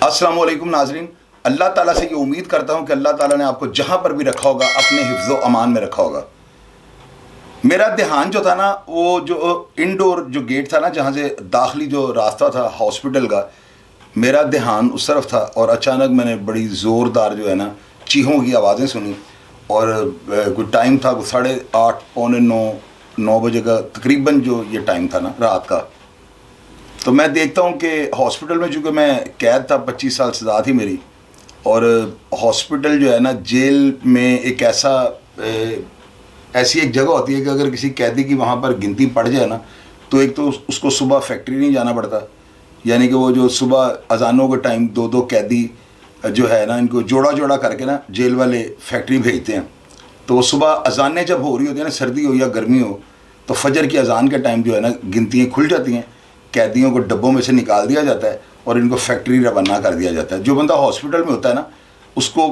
السلام علیکم ناظرین. اللہ تعالیٰ سے یہ امید کرتا ہوں کہ اللہ تعالیٰ نے آپ کو جہاں پر بھی رکھا ہوگا اپنے حفظ و امان میں رکھا ہوگا. میرا دھیان جو تھا نا, وہ جو انڈور جو گیٹ تھا نا, جہاں سے داخلی جو راستہ تھا ہاسپٹل کا, میرا دھیان اس طرف تھا. اور اچانک میں نے بڑی زوردار جو ہے نا چیخوں کی آوازیں سنی. اور کوئی ٹائم تھا 8:30 پونے 9 بجے کا تقریباً جو یہ ٹائم تھا نا رات کا. تو میں دیکھتا ہوں کہ ہاسپٹل میں, چونکہ میں قید تھا, 25 سال سزا تھی میری, اور ہاسپٹل جو ہے نا جیل میں ایک ایسی ایک جگہ ہوتی ہے کہ اگر کسی قیدی کی وہاں پر گنتی پڑ جائے نا, تو ایک تو اس کو صبح فیکٹری نہیں جانا پڑتا. یعنی کہ وہ جو صبح اذانوں کے ٹائم دو قیدی جو ہے نا, ان کو جوڑا جوڑا کر کے نا جیل والے فیکٹری بھیجتے ہیں. تو وہ صبح اذانیں جب ہو رہی ہوتی ہیں نا, سردی ہو یا گرمی ہو, تو فجر کی اذان کے ٹائم جو ہے نا گنتیاں کھل جاتی ہیں, قیدیوں کو ڈبوں میں سے نکال دیا جاتا ہے اور ان کو فیکٹری روانہ کر دیا جاتا ہے. جو بندہ ہاسپٹل میں ہوتا ہے نا, اس کو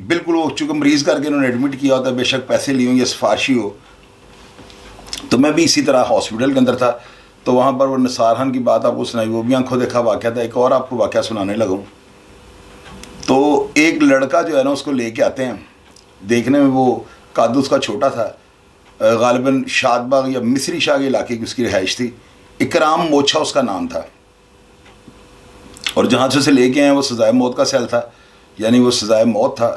بالکل وہ چونکہ مریض کر کے انہوں نے ایڈمٹ کیا ہوتا ہے, بے شک پیسے لیے ہوں یا سفارشی ہو. تو میں بھی اسی طرح ہاسپٹل کے اندر تھا. تو وہاں پر وہ نثار خان کی بات آپ کو سنائی, وہ بھی آنکھوں دیکھا واقعہ تھا. ایک اور آپ کو واقعہ سنانے لگا ہوں. تو ایک لڑکا جو ہے نا اس کو لے کے آتے ہیں. دیکھنے میں وہ قد اس کا چھوٹا تھا, غالباً شاد باغ یا مصری شاہ کے علاقے کی اس کی رہائش تھی. اکرام موچھا اس کا نام تھا. اور جہاں سے اسے لے کے آئے وہ سزائے موت کا سیل تھا, یعنی وہ سزائے موت تھا.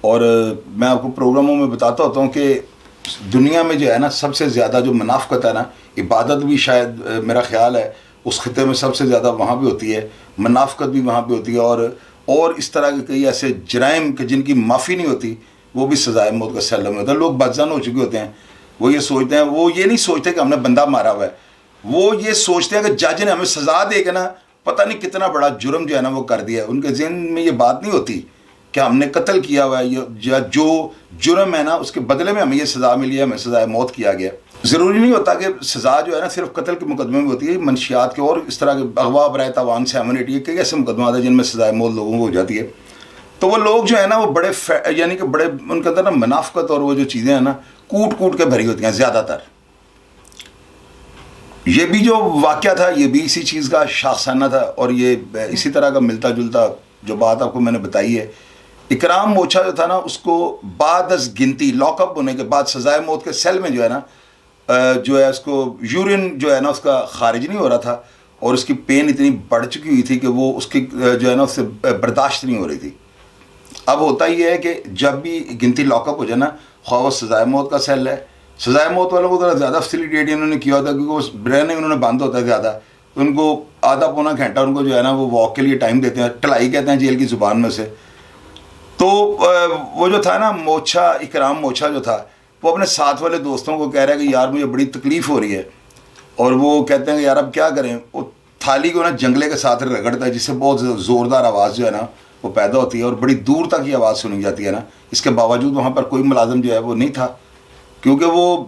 اور میں آپ کو پروگراموں میں بتاتا ہوتا ہوں کہ دنیا میں جو ہے نا سب سے زیادہ جو منافقت ہے نا, عبادت بھی شاید میرا خیال ہے اس خطے میں سب سے زیادہ وہاں بھی ہوتی ہے, منافقت بھی وہاں پہ ہوتی ہے. اور اس طرح کے کئی ایسے جرائم کہ جن کی معافی نہیں ہوتی, وہ بھی سزائے موت کا سیل میں ہوتا ہے. لوگ بدزن ہو چکے ہوتے ہیں, وہ یہ سوچتے ہیں, وہ یہ نہیں سوچتے کہ ہم نے بندہ مارا ہوا ہے, وہ یہ سوچتے ہیں کہ جج نے ہمیں سزا دے کے نا پتہ نہیں کتنا بڑا جرم جو ہے نا وہ کر دیا ہے. ان کے ذہن میں یہ بات نہیں ہوتی کہ ہم نے قتل کیا ہوا ہے, یا جو جرم ہے نا اس کے بدلے میں ہمیں یہ سزا ملی ہے, ہمیں سزائے موت کیا گیا. ضروری نہیں ہوتا کہ سزا جو ہے نا صرف قتل کے مقدمے میں ہوتی ہے. منشیات کے اور اس طرح کے اغوا برائے تاوان 780 کئی ایسے مقدمات ہیں جن میں سزائے موت لوگوں کو ہو جاتی ہے. تو وہ لوگ جو ہے نا وہ بڑے یعنی کہ بڑے ان کے اندر نا منافقت اور وہ جو چیزیں ہیں نا کوٹ کوٹ کے بھری ہوتی ہیں زیادہ تر. یہ بھی جو واقعہ تھا یہ بھی اسی چیز کا شاخسانہ تھا, اور یہ اسی طرح کا ملتا جلتا جو بات آپ کو میں نے بتائی ہے. اکرام موچھا جو تھا نا, اس کو بعد از گنتی لاک اپ ہونے کے بعد سزائے موت کے سیل میں جو ہے نا جو ہے اس کو یورین جو ہے نا اس کا خارج نہیں ہو رہا تھا, اور اس کی پین اتنی بڑھ چکی ہوئی تھی کہ وہ اس کی جو ہے نا اس سے برداشت نہیں ہو رہی تھی. اب ہوتا یہ ہے کہ جب بھی گنتی لاک اپ ہو جائے نا, خواہ وہ سزائے موت کا سیل ہے, سزائے موت والوں کو ذرا زیادہ فیسیلیٹیٹ انہوں نے کیا ہوتا ہے کیونکہ وہ برین انہوں نے بند ہوتا ہے زیادہ, تو ان کو آدھا پونا گھنٹہ ان کو جو ہے نا وہ واک کے لیے ٹائم دیتے ہیں, ٹلائی کہتے ہیں جیل کی زبان میں سے. تو وہ جو تھا نا موچھا, اکرام موچھا جو تھا, وہ اپنے ساتھ والے دوستوں کو کہہ رہا ہے کہ یار مجھے بڑی تکلیف ہو رہی ہے. اور وہ کہتے ہیں کہ یار اب کیا کریں. وہ تھالی کو نا جنگلے کے ساتھ رگڑتا ہے, جس سے بہت زوردار آواز جو ہے نا وہ پیدا ہوتی ہے, اور بڑی دور تک یہ آواز سنی جاتی ہے نا. اس کے باوجود وہاں پر کوئی ملازم جو ہے وہ نہیں تھا, کیونکہ وہ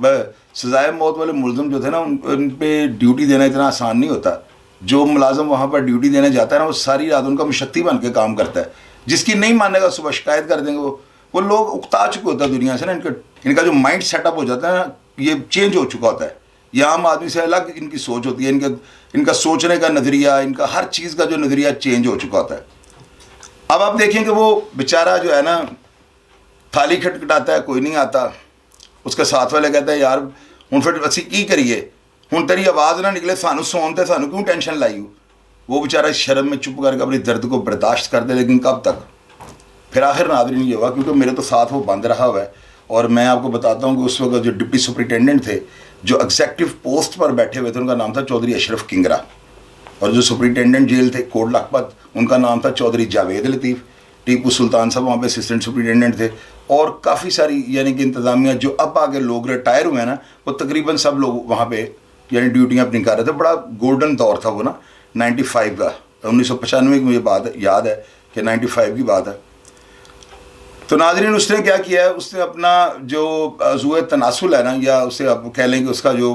سزائے موت والے ملزم جو تھے نا ان پہ ڈیوٹی دینا اتنا آسان نہیں ہوتا. جو ملازم وہاں پر ڈیوٹی دینے جاتا ہے نا وہ ساری رات ان کا مشقتی بن کے کام کرتا ہے. جس کی نہیں ماننے گا صبح شکایت کر دیں گے. وہ لوگ اکتا چکے ہوتا ہے دنیا سے نا, ان کا جو مائنڈ سیٹ اپ ہو جاتا ہے نا یہ چینج ہو چکا ہوتا ہے. یہ عام آدمی سے الگ ان کی سوچ ہوتی ہے, ان کا سوچنے کا نظریہ, ان کا ہر چیز کا جو نظریہ چینج ہو چکا ہوتا ہے. اب آپ دیکھیں کہ وہ بیچارہ جو ہے نا تھالی کھٹکھٹاتا ہے, کوئی نہیں آتا. اس کے ساتھ والے کہتے ہیں یار ہوں پھر اسی کی کریے, ہوں تیری آواز نہ نکلے, سانو سونتے سانو کیوں ٹینشن لائی ہو. وہ بیچارہ شرم میں چپ کر کے اپنی درد کو برداشت کر دے, لیکن کب تک. پھر آخر ناظرین یہ ہوا, کیونکہ میرے تو ساتھ وہ بند رہا ہوا ہے. اور میں آپ کو بتاتا ہوں کہ اس وقت جو ڈپٹی سپرنٹینڈنٹ تھے, جو ایگزیکٹو پوسٹ پر بیٹھے ہوئے تھے, ان کا نام تھا چودھری اشرف کنگرا. اور جو سپرنٹینڈنٹ جیل تھے کوٹ لکھپت, ان کا نام تھا چودھری جاوید لطیف. ٹیپو سلطان صاحب وہاں پہ اسسٹنٹ سپرنٹینڈنٹ تھے. اور کافی ساری یعنی کہ انتظامیہ جو اب آگے لوگ ریٹائر ہوئے ہیں نا, وہ تقریباً سب لوگ وہاں پہ یعنی ڈیوٹیاں اپنی کر رہے تھے. بڑا گولڈن دور تھا وہ نا 95 کا, 1995 کی مجھے بات یاد ہے کہ 95 کی بات ہے. تو ناظرین اس نے کیا کیا ہے, اس نے اپنا جو عضو تناسل ہے نا, یا اسے آپ کہہ لیں کہ اس کا جو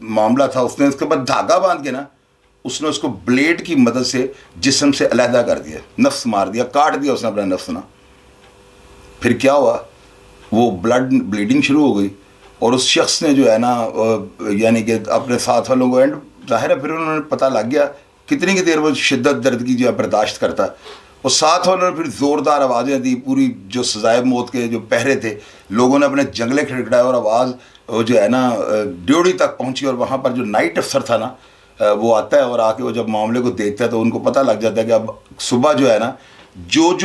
معاملہ تھا, اس نے اس کے بعد دھاگا باندھ کے نا اس نے اس کو بلیڈ کی مدد سے جسم سے علیحدہ کر دیا, نفس مار دیا, کاٹ دیا اس نے اپنا نفس نا. پھر کیا ہوا, وہ بلیڈنگ شروع ہو گئی, اور اس شخص نے جو ہے نا یعنی کہ اپنے ساتھ والوں کو ظاہر ہے پھر انہوں نے پتہ لگ گیا کتنی کی دیر وہ شدت درد کی جو ہے برداشت کرتا. وہ ساتھ والوں نے پھر زوردار آوازیں دی. پوری جو سزائے موت کے جو پہرے تھے لوگوں نے اپنے جنگلے کھڑکھڑائے اور آواز وہ جو ہے نا ڈیوڑی تک پہنچی. اور وہاں پر جو نائٹ افسر تھا نا وہ آتا ہے اور آ کے وہ جب معاملے کو دیکھتا ہے تو ان کو پتہ لگ جاتا ہے کہ اب صبح جو ہے نا جو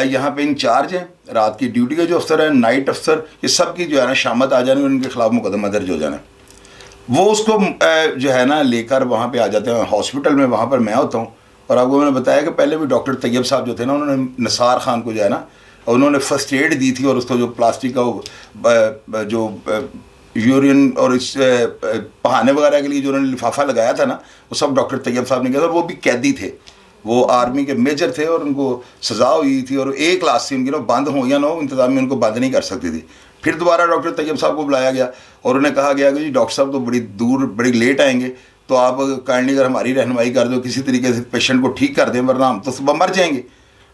یہاں پہ انچارج ہیں رات کی ڈیوٹی کے جو افسر ہیں نائٹ افسر یہ سب کی جو ہے نا شامت آ جانے ان کے خلاف مقدمہ درج ہو جانا. وہ اس کو جو ہے نا لے کر وہاں پہ آ جاتے ہیں ہاسپٹل میں. وہاں پر میں ہوتا ہوں اور آپ کو میں نے بتایا کہ پہلے بھی ڈاکٹر طیب صاحب جو تھے نا انہوں نے نثار خان کو جو ہے نا انہوں نے فرسٹ ایڈ دی تھی اور اس کو جو پلاسٹک کا جو یورین اور اس پہانے وغیرہ کے لیے جو انہوں نے لفافہ لگایا تھا نا وہ سب ڈاکٹر طیب صاحب نے کیا تھا. اور وہ بھی قیدی تھے, وہ آرمی کے میجر تھے اور ان کو سزا ہوئی تھی اور ایک کلاس سے ان کی بند ہو یا نہ ہو انتظامیہ ان کو بند نہیں کر سکتی تھی. پھر دوبارہ ڈاکٹر طیب صاحب کو بلایا گیا اور انہیں کہا گیا کہ جی ڈاکٹر صاحب تو بڑی دور بڑی لیٹ آئیں گے تو آپ کائنڈلی اگر ہماری رہنمائی کر دو کسی طریقے سے پیشنٹ کو ٹھیک کر دیں ورنہ ہم تو صبح مر جائیں گے.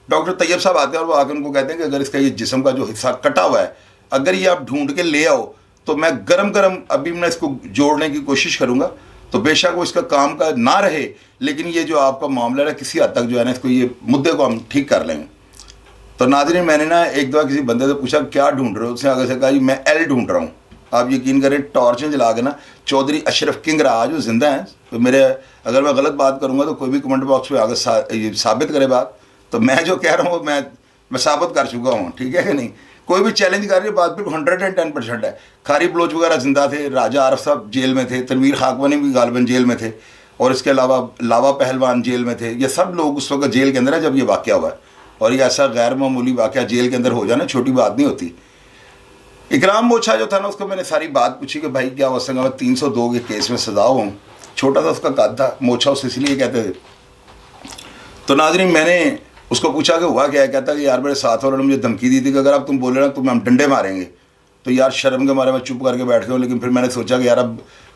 ڈاکٹر طیب صاحب آتے ہیں اور وہ آ کے ان کو کہتے ہیں کہ اگر اس کا یہ جسم کا جو حصہ کٹا ہوا ہے اگر یہ آپ ڈھونڈ کے لے آؤ تو میں گرم ابھی میں اس کو جوڑنے کی کوشش کروں گا تو بے شک وہ اس کا کام کا نہ رہے لیکن یہ جو آپ کا معاملہ ہے کسی حد تک جو ہے نا اس کو یہ مدعے کو ہم ٹھیک کر لیں گے. تو ناظرین میں نے نا ایک دفعہ کسی بندے سے پوچھا کیا ڈھونڈ رہے ہو, اس نے آگے سے کہا جی میں ایل ڈھونڈ رہا ہوں. آپ یقین کریں ٹارچیں جلا کے نا چودھری اشرف کنگ رہا جو زندہ ہیں تو میرے اگر میں غلط بات کروں گا تو کوئی بھی کمنٹ باکس پہ آگے ثابت کرے بات تو میں جو کہہ رہا ہوں میں ثابت کر چکا ہوں, ٹھیک ہے کہ نہیں. کوئی بھی چیلنج کر رہی ہے بات بالکل 110% ہے. کھاری بلوچ وغیرہ زندہ تھے, راجہ عارف صاحب جیل میں تھے, تنویر خاکوانی بھی غالباً جیل میں تھے اور اس کے علاوہ لاوا پہلوان جیل میں تھے. یہ سب لوگ اس وقت جیل کے اندر ہے جب یہ واقعہ ہوا ہے اور یہ ایسا غیر معمولی واقعہ جیل کے اندر ہو جانا چھوٹی بات نہیں ہوتی. اکرام موچھا جو تھا نا اس کو میں نے ساری بات پوچھی کہ بھائی کیا ہو سکتا میں 302 کے کیس میں سزا ہوں. چھوٹا سا اس کا قد تھا, موچھا اس اس لیے کہتے تھے. تو ناظرین میں نے اس کو پوچھا کہ ہوا کیا ہے, کہتا کہ یار میرے ساتھ والوں نے مجھے دھمکی دی تھی کہ اگر اب تم بولے نا تو ہم ڈنڈے ماریں گے. تو یار شرم کے مارے میں چپ کر کے بیٹھ گیا ہوں. لیکن پھر میں نے سوچا کہ یار اب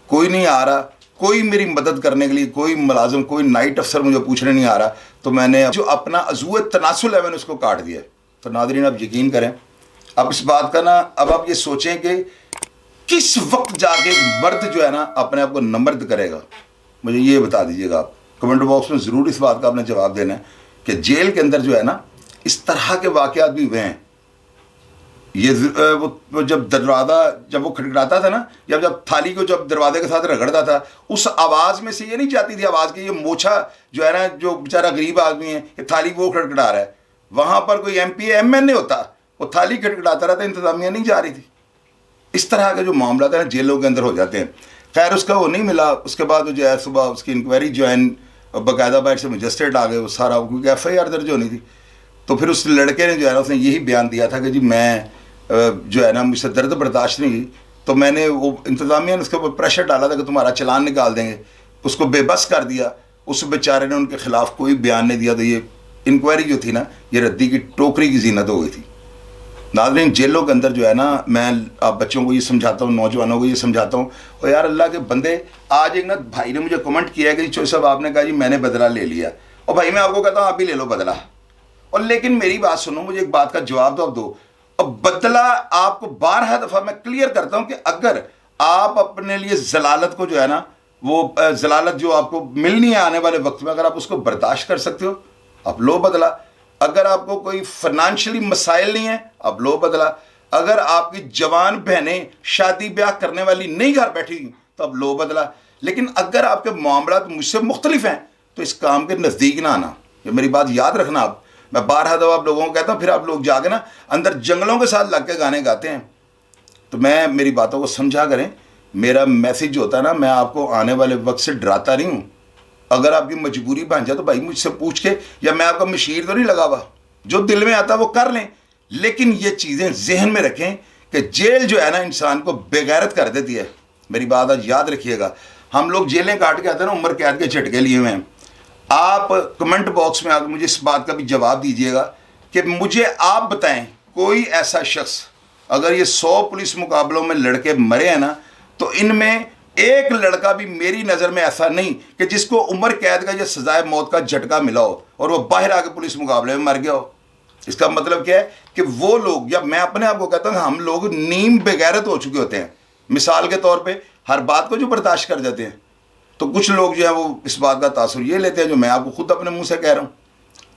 کوئی نہیں آ رہا, کوئی میری مدد کرنے کے لیے, کوئی ملازم, کوئی نائٹ افسر مجھے پوچھنے نہیں آ رہا, تو میں نے جو اپنا عضو تناسل ہے میں نے اس کو کاٹ دیا. تو ناظرین اب یقین کریں اب اس بات کا نا اب آپ یہ سوچیں کہ کس وقت جا کے مرد جو ہے نا اپنے آپ کو نمرد کرے گا. مجھے یہ بتا دیجیے گا, آپ کمنٹ باکس میں ضرور اس بات کا آپ نے جواب دینا ہے کہ جیل کے اندر جو ہے نا اس طرح کے واقعات بھی ہوئے ہیں. یہ وہ جب دروازہ جب وہ کھٹکھٹاتا تھا نا جب تھالی کو جب دروازے کے ساتھ رگڑتا تھا اس آواز میں سے یہ نہیں جاتی تھی آواز کہ یہ موچھا جو ہے نا جو بیچارہ غریب آدمی ہے یہ تھالی وہ کھٹکھٹا رہا ہے. وہاں پر کوئی ایم پی ایم این اے ہوتا وہ تھالی کھٹکھٹاتا رہتا, انتظامیہ نہیں جا رہی تھی. اس طرح کے جو معاملات ہیں جیلوں کے اندر ہو جاتے ہیں. خیر اس کا وہ نہیں ملا. اس کے بعد جو ہے صبح اس کی انکوائری جوائن باقاعدہ باہر سے مجسٹریٹ آ گئے وہ سارا کیونکہ ایف آئی آر درج ہونی تھی. تو پھر اس لڑکے نے جو ہے نا اس نے یہی بیان دیا تھا کہ جی میں جو ہے نا مجھ سے درد برداشت نہیں ہوئی تو میں نے وہ انتظامیہ نے اس کے اوپر پریشر ڈالا تھا کہ تمہارا چلان نکال دیں گے. اس کو بے بس کر دیا. اس بیچارے نے ان کے خلاف کوئی بیان نہیں دیا تو یہ انکوائری جو تھی نا یہ ردی کی ٹوکری کی زینت ہو گئی تھی. ناظرین جیلوں کے اندر جو ہے نا میں آپ بچوں کو یہ سمجھاتا ہوں, نوجوانوں کو یہ سمجھاتا ہوں اور یار اللہ کے بندے آج ایک نا بھائی نے مجھے کمنٹ کیا ہے کہ چوہے صاحب آپ نے کہا جی میں نے بدلہ لے لیا. اور بھائی میں آپ کو کہتا ہوں آپ بھی لے لو بدلہ. اور لیکن میری بات سنو, مجھے ایک بات کا جواب تو اب دو. اب بدلہ آپ کو 12 دفعہ میں کلیئر کرتا ہوں کہ اگر آپ اپنے لیے ضلالت کو جو ہے نا وہ ضلالت جو آپ کو ملنی ہے آنے والے وقت میں اگر آپ اس کو برداشت کر سکتے ہو آپ لو بدلہ. اگر آپ کو کوئی فائنانشلی مسائل نہیں ہیں آپ لو بدلہ. اگر آپ کی جوان بہنیں شادی بیاہ کرنے والی نہیں گھر بیٹھی تو اب لو بدلہ. لیکن اگر آپ کے معاملات مجھ سے مختلف ہیں تو اس کام کے نزدیک نہ آنا. یہ میری بات یاد رکھنا. آپ میں 12 دفعہ آپ لوگوں کو کہتا ہوں پھر آپ لوگ جا کے نا اندر جنگلوں کے ساتھ لگ کے گانے گاتے ہیں. تو میں میری باتوں کو سمجھا کریں. میرا میسیج جو ہوتا ہے نا میں آپ کو آنے والے وقت سے ڈراتا نہیں ہوں. اگر آپ کی مجبوری بن جائے تو بھائی مجھ سے پوچھ کے, یا میں آپ کا مشیر تو نہیں لگا ہوا, جو دل میں آتا وہ کر لیں. لیکن یہ چیزیں ذہن میں رکھیں کہ جیل جو ہے نا انسان کو بے غیرت کر دیتی ہے. میری بات آج یاد رکھیے گا. ہم لوگ جیلیں کاٹ کے آتے ہیں نا عمر قید کے جھٹکے لیے ہوئے ہیں. آپ کمنٹ باکس میں آ کے مجھے اس بات کا بھی جواب دیجیے گا کہ مجھے آپ بتائیں کوئی ایسا شخص اگر یہ 100 پولیس مقابلوں میں لڑکے مرے ہیں نا تو ان میں ایک لڑکا بھی میری نظر میں ایسا نہیں کہ جس کو عمر قید کا یا سزائے موت کا جھٹکا ملا ہو اور وہ باہر آ کے پولیس مقابلے میں مر گیا ہو. اس کا مطلب کیا ہے کہ وہ لوگ, یا میں اپنے آپ کو کہتا ہوں ہم لوگ نیم بے غیرت ہو چکے ہوتے ہیں. مثال کے طور پہ ہر بات کو جو برداشت کر جاتے ہیں. تو کچھ لوگ جو ہیں وہ اس بات کا تاثر یہ لیتے ہیں جو میں آپ کو خود اپنے منہ سے کہہ رہا ہوں.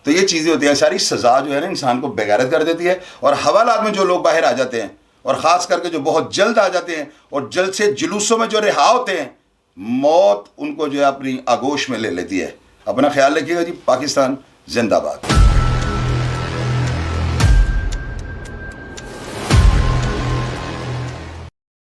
تو یہ چیزیں ہوتی ہیں. ساری سزا جو ہے نا انسان کو بےغیرت کر دیتی ہے. اور حوالات میں جو لوگ باہر آ جاتے ہیں اور خاص کر کے جو بہت جلد آ جاتے ہیں اور جلد سے جلوسوں میں جو رہا ہوتے ہیں, موت ان کو جو ہے اپنی آغوش میں لے لیتی ہے. اپنا خیال رکھیے گا جی. پاکستان زندہ باد.